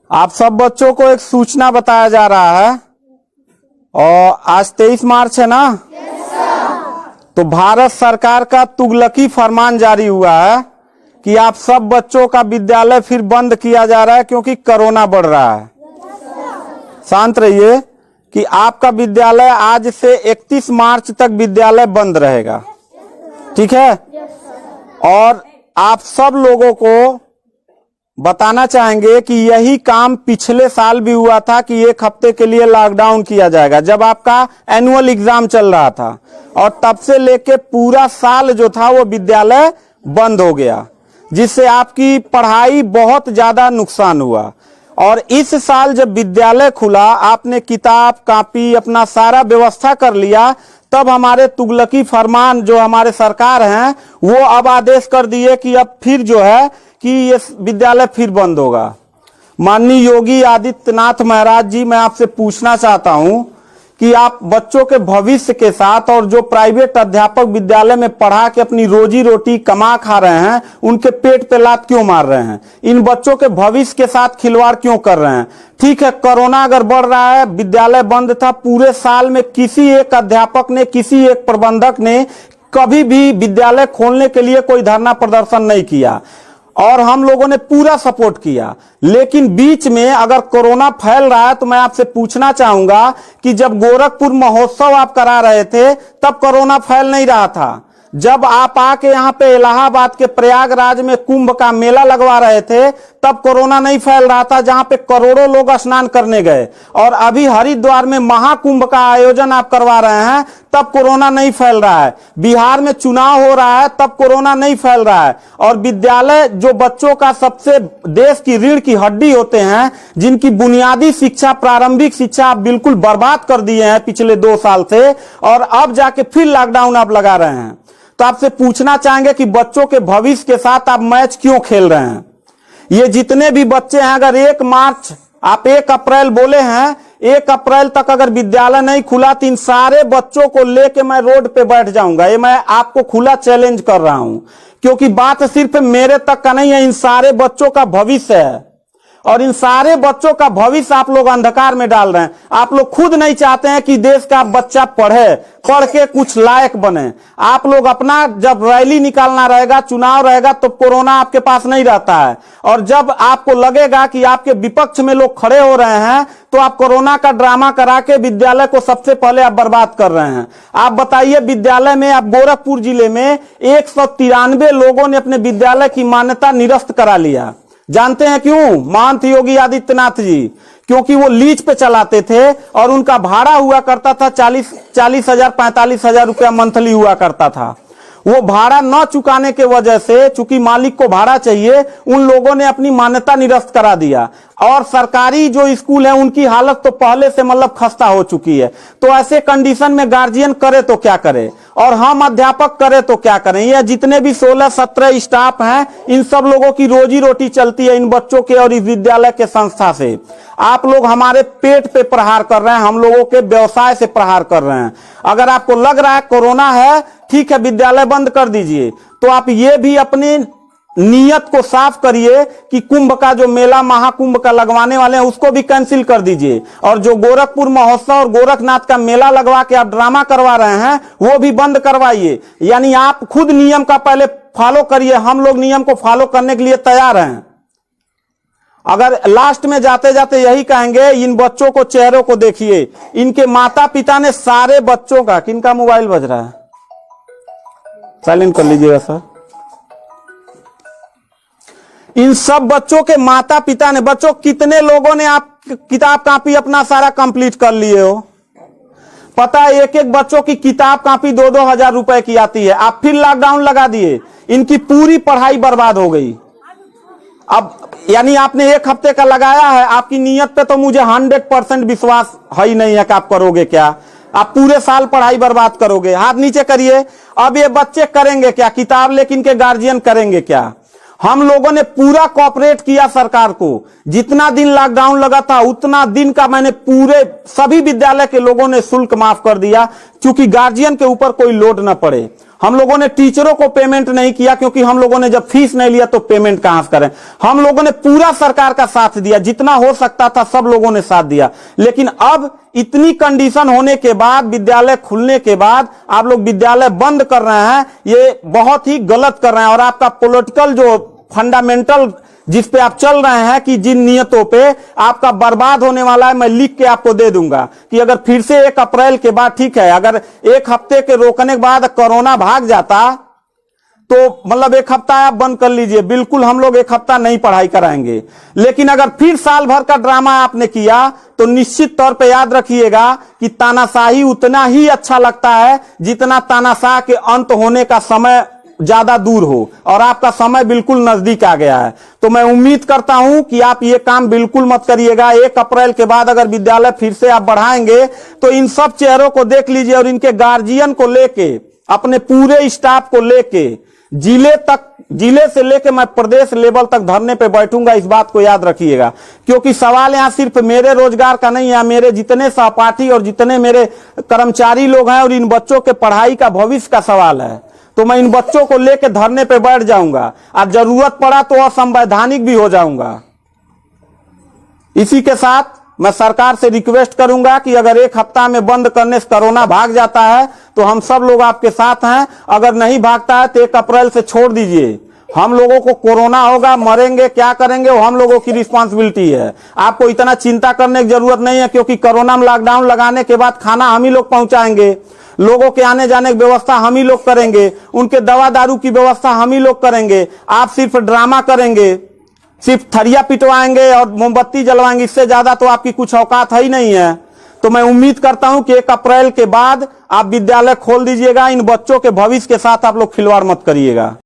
आप सब बच्चों को एक सूचना बताया जा रहा है और आज 23 मार्च है ना। तो भारत सरकार का तुगलकी फरमान जारी हुआ है कि आप सब बच्चों का विद्यालय फिर बंद किया जा रहा है क्योंकि कोरोना बढ़ रहा है। शांत रहिए कि आपका विद्यालय आज से 31 मार्च तक विद्यालय बंद रहेगा, ठीक है। और आप सब लोगों को बताना चाहेंगे कि यही काम पिछले साल भी हुआ था कि एक हफ्ते के लिए लॉकडाउन किया जाएगा जब आपका एनुअल एग्जाम चल रहा था, और तब से लेके पूरा साल जो था वो विद्यालय बंद हो गया, जिससे आपकी पढ़ाई बहुत ज्यादा नुकसान हुआ। और इस साल जब विद्यालय खुला, आपने किताब कॉपी अपना सारा व्यवस्था कर लिया, तब हमारे तुगलकी फरमान जो हमारे सरकार हैं वो अब आदेश कर दिए कि अब फिर जो है कि ये विद्यालय फिर बंद होगा। माननीय योगी आदित्यनाथ महाराज जी, मैं आपसे पूछना चाहता हूं कि आप बच्चों के भविष्य के साथ और जो प्राइवेट अध्यापक विद्यालय में पढ़ा के अपनी रोजी रोटी कमा खा रहे हैं, उनके पेट पे लात क्यों मार रहे हैं? इन बच्चों के भविष्य के साथ खिलवाड़ क्यों कर रहे हैं? ठीक है, कोरोना अगर बढ़ रहा है, विद्यालय बंद था, पूरे साल में किसी एक अध्यापक ने, किसी एक प्रबंधक ने कभी भी विद्यालय खोलने के लिए कोई धरना प्रदर्शन नहीं किया और हम लोगों ने पूरा सपोर्ट किया। लेकिन बीच में अगर कोरोना फैल रहा है तो मैं आपसे पूछना चाहूंगा कि जब गोरखपुर महोत्सव आप करा रहे थे तब कोरोना फैल नहीं रहा था। जब आप आके यहाँ पे इलाहाबाद के प्रयागराज में कुंभ का मेला लगवा रहे थे तब कोरोना नहीं फैल रहा था, जहां पे करोड़ों लोग स्नान करने गए। और अभी हरिद्वार में महाकुंभ का आयोजन आप करवा रहे हैं तब कोरोना नहीं फैल रहा है। बिहार में चुनाव हो रहा है तब कोरोना नहीं फैल रहा है। और विद्यालय जो बच्चों का सबसे देश की रीढ़ की हड्डी होते हैं, जिनकी बुनियादी शिक्षा, प्रारंभिक शिक्षा आप बिल्कुल बर्बाद कर दिए हैं पिछले 2 साल से, और अब जाके फिर लॉकडाउन आप लगा रहे हैं। तो आपसे पूछना चाहेंगे कि बच्चों के भविष्य के साथ आप मैच क्यों खेल रहे हैं? ये जितने भी बच्चे हैं, अगर 1 मार्च आप 1 अप्रैल बोले हैं, 1 अप्रैल तक अगर विद्यालय नहीं खुला तो इन सारे बच्चों को लेके मैं रोड पे बैठ जाऊंगा। ये मैं आपको खुला चैलेंज कर रहा हूं, क्योंकि बात सिर्फ मेरे तक का नहीं है, इन सारे बच्चों का भविष्य है। और इन सारे बच्चों का भविष्य आप लोग अंधकार में डाल रहे हैं। आप लोग खुद नहीं चाहते हैं कि देश का बच्चा पढ़े, पढ़ के कुछ लायक बने। आप लोग अपना जब रैली निकालना रहेगा, चुनाव रहेगा, तो कोरोना आपके पास नहीं रहता है। और जब आपको लगेगा कि आपके विपक्ष में लोग खड़े हो रहे हैं तो आप कोरोना का ड्रामा करा के विद्यालय को सबसे पहले आप बर्बाद कर रहे हैं। आप बताइए, विद्यालय में आप गोरखपुर जिले में 193 लोगों ने अपने विद्यालय की मान्यता निरस्त करा लिया। जानते हैं क्यों? महंत योगी आदित्यनाथ जी, क्योंकि वो लीज पे चलाते थे और उनका भाड़ा हुआ करता था 40 हजार 45 हजार रुपया मंथली हुआ करता था। वो भाड़ा न चुकाने के वजह से, चूंकि मालिक को भाड़ा चाहिए, उन लोगों ने अपनी मान्यता निरस्त करा दिया। और सरकारी जो स्कूल है उनकी हालत तो पहले से मतलब खस्ता हो चुकी है। तो ऐसे कंडीशन में गार्जियन करे तो क्या करे, और हम अध्यापक करे तो क्या करें? ये जितने भी 16-17 स्टाफ हैं, इन सब लोगों की रोजी रोटी चलती है इन बच्चों के और इस विद्यालय के संस्था से। आप लोग हमारे पेट पे प्रहार कर रहे हैं, हम लोगों के व्यवसाय से प्रहार कर रहे हैं। अगर आपको लग रहा है कोरोना है, ठीक है, विद्यालय बंद कर दीजिए, तो आप ये भी अपनी नियत को साफ करिए कि कुंभ का जो मेला महाकुंभ का लगवाने वाले हैं उसको भी कैंसिल कर दीजिए। और जो गोरखपुर महोत्सव और गोरखनाथ का मेला लगवा के आप ड्रामा करवा रहे हैं वो भी बंद करवाइए। यानी आप खुद नियम का पहले फॉलो करिए, हम लोग नियम को फॉलो करने के लिए तैयार हैं। अगर लास्ट में जाते जाते यही कहेंगे, इन बच्चों को चेहरों को देखिए, इनके माता पिता ने सारे बच्चों का, किनका मोबाइल बज रहा है, साइलेंट कर लीजिएगा सर। इन सब बच्चों के माता पिता ने, बच्चों कितने लोगों ने आप किताब कॉपी अपना सारा कंप्लीट कर लिए हो? पता है, एक एक बच्चों की किताब कॉपी 2-2 हजार रुपए की आती है। आप फिर लॉकडाउन लगा दिए, इनकी पूरी पढ़ाई बर्बाद हो गई। अब यानी आपने 1 हफ्ते का लगाया है, आपकी नीयत पे तो मुझे 100% विश्वास है ही नहीं है कि आप करोगे क्या। आप पूरे साल पढ़ाई बर्बाद करोगे। हाथ नीचे करिए। अब ये बच्चे करेंगे क्या? किताब लेकिन इनके गार्जियन करेंगे क्या? हम लोगों ने पूरा कोऑपरेट किया सरकार को। जितना दिन लॉकडाउन लगा था उतना दिन का मैंने पूरे सभी विद्यालय के लोगों ने शुल्क माफ कर दिया, क्योंकि गार्जियन के ऊपर कोई लोड न पड़े। हम लोगों ने टीचरों को पेमेंट नहीं किया, क्योंकि हम लोगों ने जब फीस नहीं लिया तो पेमेंट कहां से करें। हम लोगों ने पूरा सरकार का साथ दिया, जितना हो सकता था सब लोगों ने साथ दिया। लेकिन अब इतनी कंडीशन होने के बाद, विद्यालय खुलने के बाद आप लोग विद्यालय बंद कर रहे हैं, ये बहुत ही गलत कर रहे हैं। और आपका पॉलिटिकल जो फंडामेंटल जिस पे आप चल रहे हैं कि जिन नियतों पे आपका बर्बाद होने वाला है, मैं लिख के आपको दे दूंगा कि अगर फिर से 1 अप्रैल के बाद, ठीक है, अगर 1 हफ्ते के रोकने के बाद कोरोना भाग जाता तो मतलब 1 हफ्ता आप बंद कर लीजिए, बिल्कुल हम लोग 1 हफ्ता नहीं पढ़ाई कराएंगे। लेकिन अगर फिर साल भर का ड्रामा आपने किया तो निश्चित तौर पे याद रखिएगा कि तानाशाही उतना ही अच्छा लगता है जितना तानाशाह के अंत होने का समय ज्यादा दूर हो, और आपका समय बिल्कुल नजदीक आ गया है। तो मैं उम्मीद करता हूं कि आप ये काम बिल्कुल मत करिएगा। 1 अप्रैल के बाद अगर विद्यालय फिर से आप बढ़ाएंगे तो इन सब चेहरों को देख लीजिए और इनके गार्जियन को लेके, अपने पूरे स्टाफ को लेके जिले से लेके मैं प्रदेश लेवल तक धरने पे बैठूंगा। इस बात को याद रखिएगा, क्योंकि सवाल यहां सिर्फ मेरे रोजगार का नहीं है, मेरे जितने सहपाठी और जितने मेरे कर्मचारी लोग हैं और इन बच्चों के पढ़ाई का भविष्य का सवाल है। तो मैं इन बच्चों को लेकर धरने पे बैठ जाऊंगा और जरूरत पड़ा तो असंवैधानिक भी हो जाऊंगा। इसी के साथ मैं सरकार से रिक्वेस्ट करूंगा कि अगर 1 हफ्ता में बंद करने से कोरोना भाग जाता है तो हम सब लोग आपके साथ हैं, अगर नहीं भागता है तो 1 अप्रैल से छोड़ दीजिए। हम लोगों को कोरोना होगा, मरेंगे, क्या करेंगे वो हम लोगों की रिस्पांसिबिलिटी है। आपको इतना चिंता करने की जरूरत नहीं है, क्योंकि कोरोना में लॉकडाउन लगाने के बाद खाना हम ही लोग पहुंचाएंगे, लोगों के आने जाने की व्यवस्था हम ही लोग करेंगे, उनके दवा दारू की व्यवस्था हम ही लोग करेंगे। आप सिर्फ ड्रामा करेंगे, सिर्फ थरिया पिटवाएंगे और मोमबत्ती जलवाएंगे, इससे ज्यादा तो आपकी कुछ औकात है ही नहीं है। तो मैं उम्मीद करता हूं कि 1 अप्रैल के बाद आप विद्यालय खोल दीजिएगा। इन बच्चों के भविष्य के साथ आप लोग खिलवाड़ मत करिएगा।